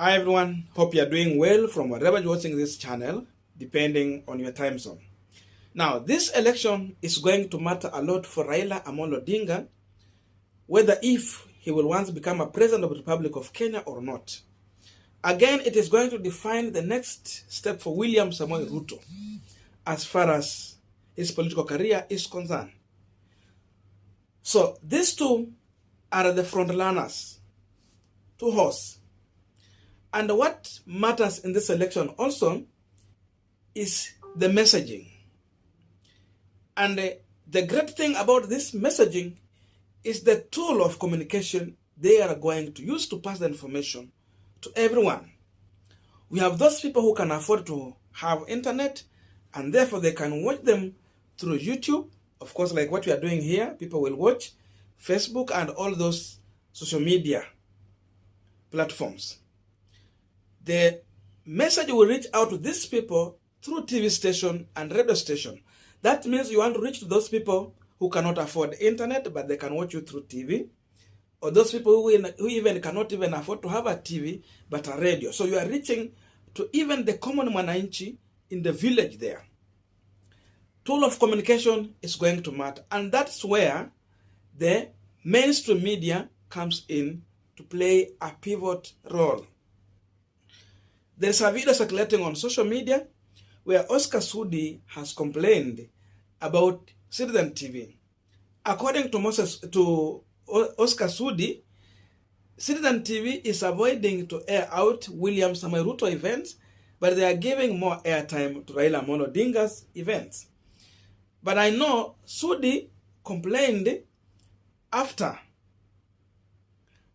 Hi everyone, hope you are doing well from wherever you're watching this channel, depending on your time zone. Now, this election is going to matter a lot for Raila Odinga, whether if he will once become a president of the Republic of Kenya or not. Again, it is going to define the next step for William Ruto as far as his political career is concerned. So, these two are the front runners, two horses. And what matters in this election also is the messaging. And the great thing about this messaging is the tool of communication they are going to use to pass the information to everyone. We have those people who can afford to have internet, and therefore they can watch them through YouTube. Of course, like what we are doing here, people will watch Facebook and all those social media platforms. The message will reach out to these people through TV station and radio station. That means you want to reach to those people who cannot afford internet, but they can watch you through TV, or those people who even cannot even afford to have a TV, but a radio. So you are reaching to even the common mwananchi in the village there. Tool of communication is going to matter, and that's where the mainstream media comes in to play a pivot role. There's a video circulating on social media where Oscar Sudi has complained about Citizen TV. According to Oscar Sudi, Citizen TV is avoiding to air out William Ruto events, but they are giving more airtime to Raila Odinga's events. But I know Sudi complained after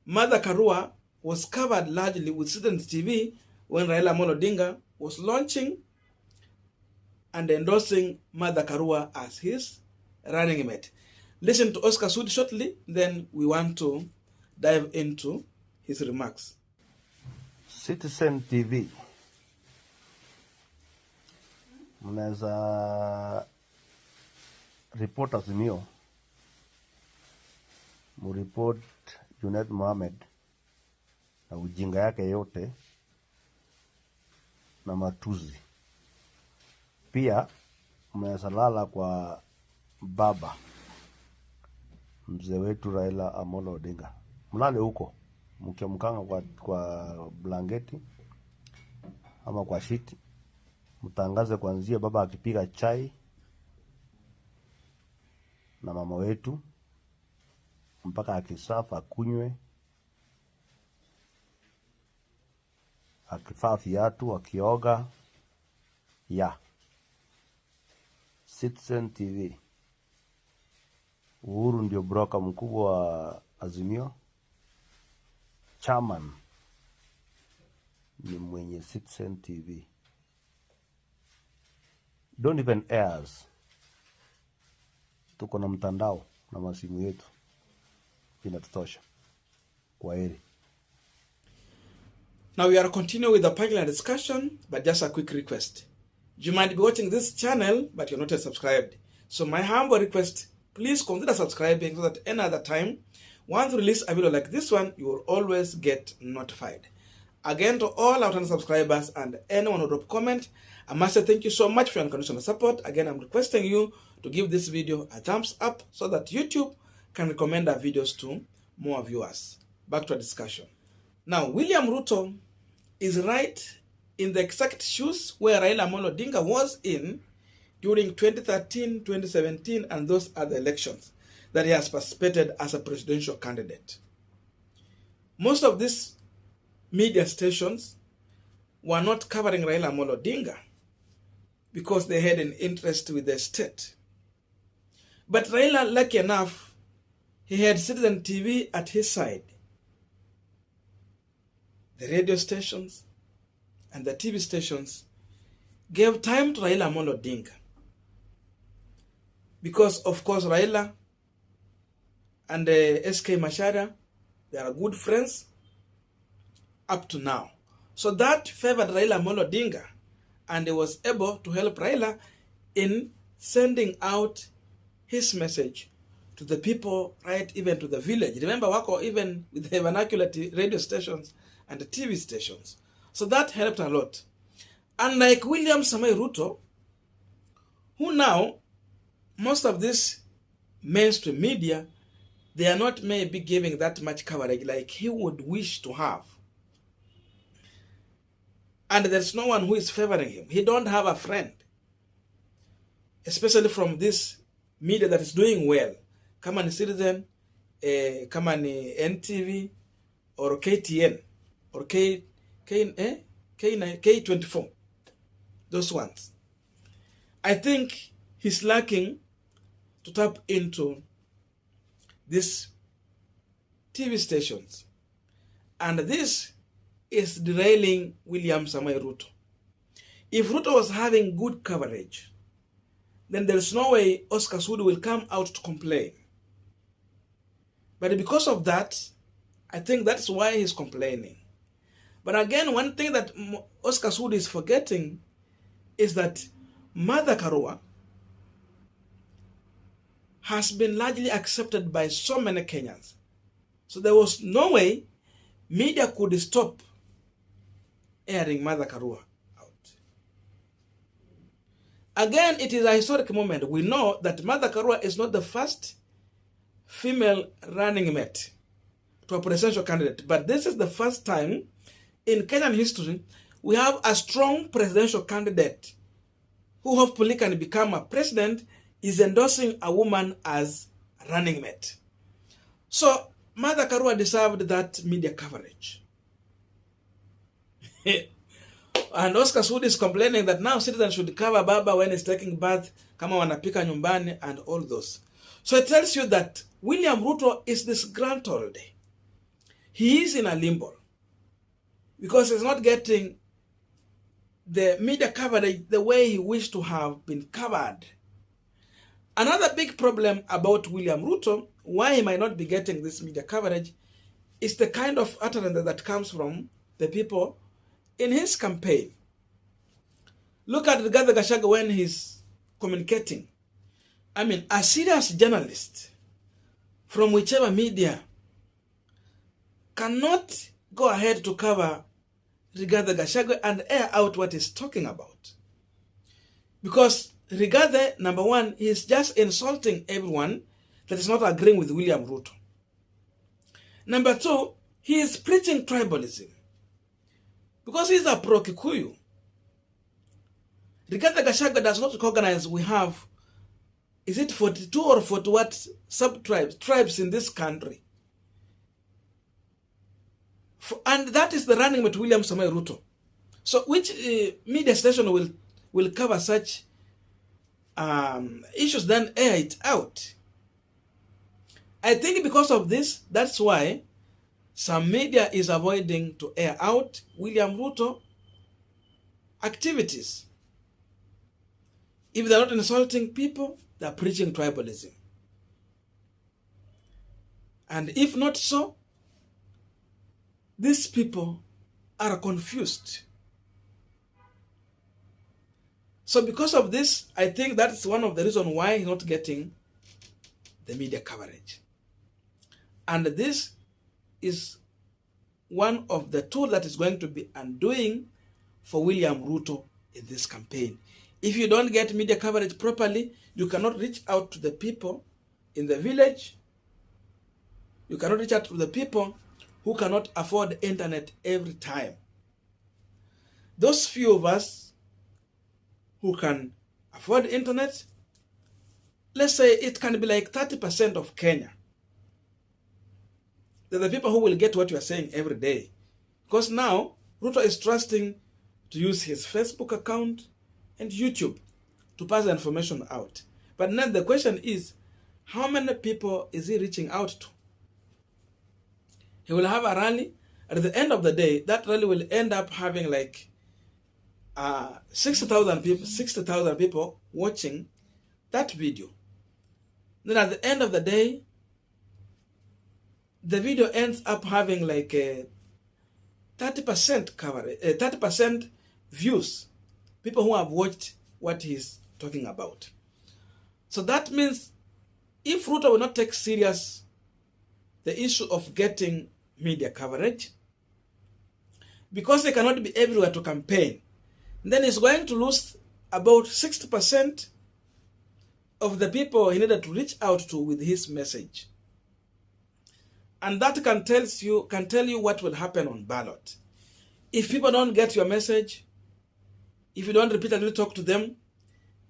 Mother Karua was covered largely with Citizen TV when Raila Odinga was launching and endorsing Mother Karua as his running mate. Listen to Oscar Sudi shortly, then we want to dive into his remarks. Citizen TV, mnaweza report Azimio, mureport Junet Mohamed na ujinga yake yote na matuzi. Pia mnaweza lala kwa baba mzee wetu Raila Odinga, mlale huko mkiamkanga kwa blanketi ama kwa shiti, mtangaze kuanzia baba akipiga chai na mama wetu mpaka akisafa kunywe, akifaa viatu, akioga. Citizen TV. Uhuru ndio broker mkubwa wa Azimio. Chairman ni mwenye Citizen TV. Don't even airs. Tuko na mtandao na masimu yetu inatutosha. Kwaheri. Now we are continuing with the Punchline discussion, but just a quick request. You might be watching this channel, but you're not yet subscribed. So my humble request, please consider subscribing so that any other time, once we release a video like this one, you will always get notified. Again, to all our channel subscribers and anyone who drop comment, I must say thank you so much for your unconditional support. Again, I'm requesting you to give this video a thumbs up so that YouTube can recommend our videos to more viewers. Back to our discussion. Now, William Ruto is right in the exact shoes where Raila Odinga was in during 2013, 2017, and those other elections that he has participated as a presidential candidate. Most of these media stations were not covering Raila Odinga because they had an interest with the state. But Raila, lucky enough, he had Citizen TV at his side. The radio stations and the TV stations gave time to Raila Odinga. Because, of course, Raila and SK Mashara, they are good friends up to now. So that favored Raila Odinga, and he was able to help Raila in sending out his message to the people, right, even to the village. Remember, wako even with the vernacular radio stations and the TV stations. So that helped a lot. Unlike William Samoei Ruto, who now, most of this mainstream media, they are not maybe giving that much coverage like he would wish to have. And there's no one who is favoring him. He don't have a friend, especially from this media that is doing well. Come on, Citizen, come on, NTV, or KTN, or K24. Those ones. I think he's lacking to tap into these TV stations. And this is derailing William Samoei Ruto. If Ruto was having good coverage, then there's no way Oscar Sudi will come out to complain. But because of that, I think that's why he's complaining. But again, one thing that Oscar Sudi is forgetting is that Martha Karua has been largely accepted by so many Kenyans. So there was no way media could stop airing Martha Karua out. Again, it is a historic moment. We know that Martha Karua is not the first female running mate to a presidential candidate, but this is the first time in Kenyan history we have a strong presidential candidate who hopefully can become a president is endorsing a woman as running mate. So Martha Karua deserved that media coverage. And Oscar Sudi is complaining that now citizens should cover Baba when he's taking bath, kama wanapika nyumbani, and all those. So it tells you that William Ruto is disgruntled. He is in a limbo because he's not getting the media coverage the way he wished to have been covered. Another big problem about William Ruto, why he might not be getting this media coverage, is the kind of utterance that comes from the people in his campaign. Look at Rigathi Gachagua when he's communicating. I mean, a serious journalist from whichever media cannot go ahead to cover Rigathi Gachagua and air out what he's talking about. Because Rigathi, number one, he's just insulting everyone that is not agreeing with William Ruto. Number two, he is preaching tribalism. Because he's a pro-Kikuyu. Rigathi Gachagua does not recognize we have, is it 42 or 40 what tribes in this country. And that is the running mate William Samoei Ruto. So which media station will cover such issues, then air it out? I think because of this, that's why some media is avoiding to air out William Ruto activities. If they're not insulting people, they're preaching tribalism. And if not so, these people are confused. So because of this, I think that's one of the reasons why he's not getting the media coverage. And this is one of the tools that is going to be undoing for William Ruto in this campaign. If you don't get media coverage properly, you cannot reach out to the people in the village. You cannot reach out to the people who cannot afford internet every time. Those few of us who can afford internet, let's say it can be like 30% of Kenya. They're the people who will get what you are saying every day. Because now, Ruto is trusting to use his Facebook account and YouTube to pass the information out. But now the question is, how many people is he reaching out to? He will have a rally. At the end of the day, that rally will end up having like 60,000 people watching that video. Then at the end of the day, the video ends up having like a 30% coverage, 30% views. People who have watched what he's talking about. So that means if Ruto will not take serious the issue of getting media coverage, because he cannot be everywhere to campaign, then he's going to lose about 60% of the people he needed to reach out to with his message. And that can tell you what will happen on ballot. If people don't get your message, if you don't repeatedly talk to them,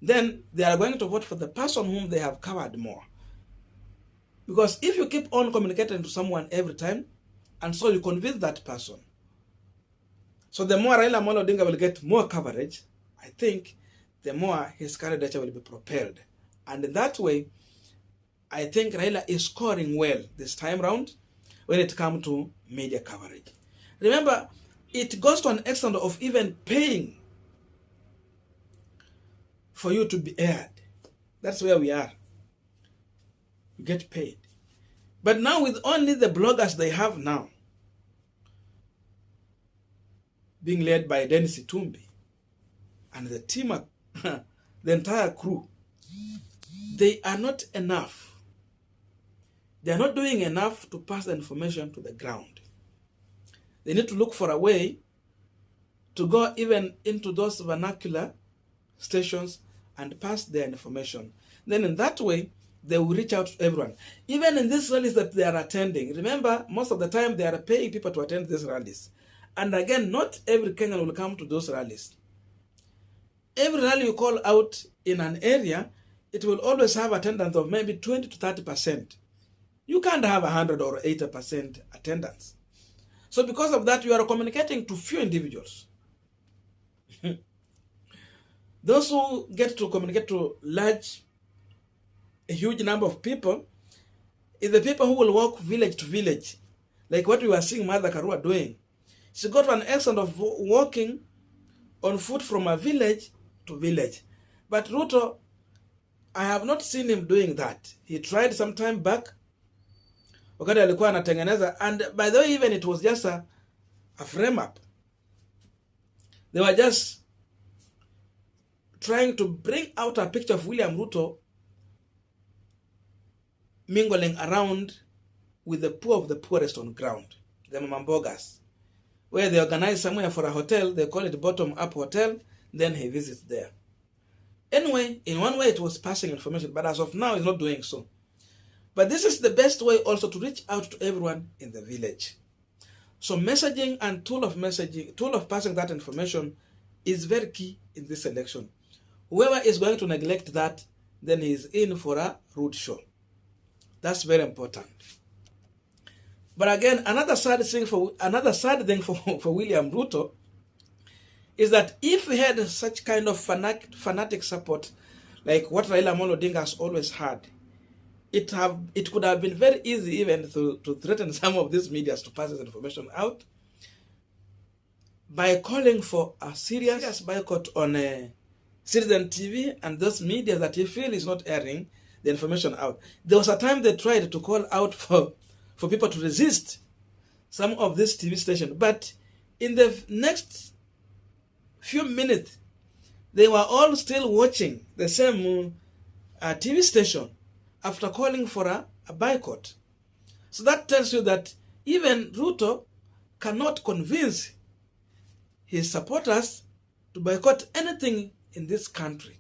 then they are going to vote for the person whom they have covered more. Because if you keep on communicating to someone every time, and so you convince that person, so the more Raila Odinga will get more coverage, I think the more his candidature will be propelled. And in that way, I think Raila is scoring well this time round when it comes to media coverage. Remember, it goes to an extent of even paying for you to be aired. That's where we are. You get paid. But now with only the bloggers they have now, being led by Dennis Itumbi and the team, the entire crew, they are not enough. They are not doing enough to pass the information to the ground. They need to look for a way to go even into those vernacular stations and pass their information. Then in that way, they will reach out to everyone. Even in these rallies that they are attending, remember, most of the time they are paying people to attend these rallies. And again, not every Kenyan will come to those rallies. Every rally you call out in an area, it will always have attendance of maybe 20 to 30%. You can't have 100 or 80% attendance. So because of that, you are communicating to few individuals. Those who get to communicate to a huge number of people is the people who will walk village to village, like what we were seeing Mother Karua doing. She got to an extent of walking on foot from a village to village. But Ruto, I have not seen him doing that. He tried some time back. Wakati alikuwa anatengeneza, and by the way, even it was just a frame up. They were just trying to bring out a picture of William Ruto mingling around with the poor of the poorest on ground, the Mamambogas, where they organize somewhere for a hotel, they call it bottom-up hotel, then he visits there. Anyway, in one way it was passing information, but as of now, he's not doing so. But this is the best way also to reach out to everyone in the village. So messaging and tool of passing that information is very key in this election. Whoever is going to neglect that, then he is in for a road show. That's very important. But again, another sad thing for William Ruto is that if we had such kind of fanatic support like what Raila Odinga has always had, it could have been very easy even to threaten some of these medias to pass this information out by calling for a serious boycott on Citizen TV and those media that he feel is not airing the information out. There was a time they tried to call out for people to resist some of this TV station, but in the next few minutes, they were all still watching the same TV station after calling for a boycott. So that tells you that even Ruto cannot convince his supporters to boycott anything in this country.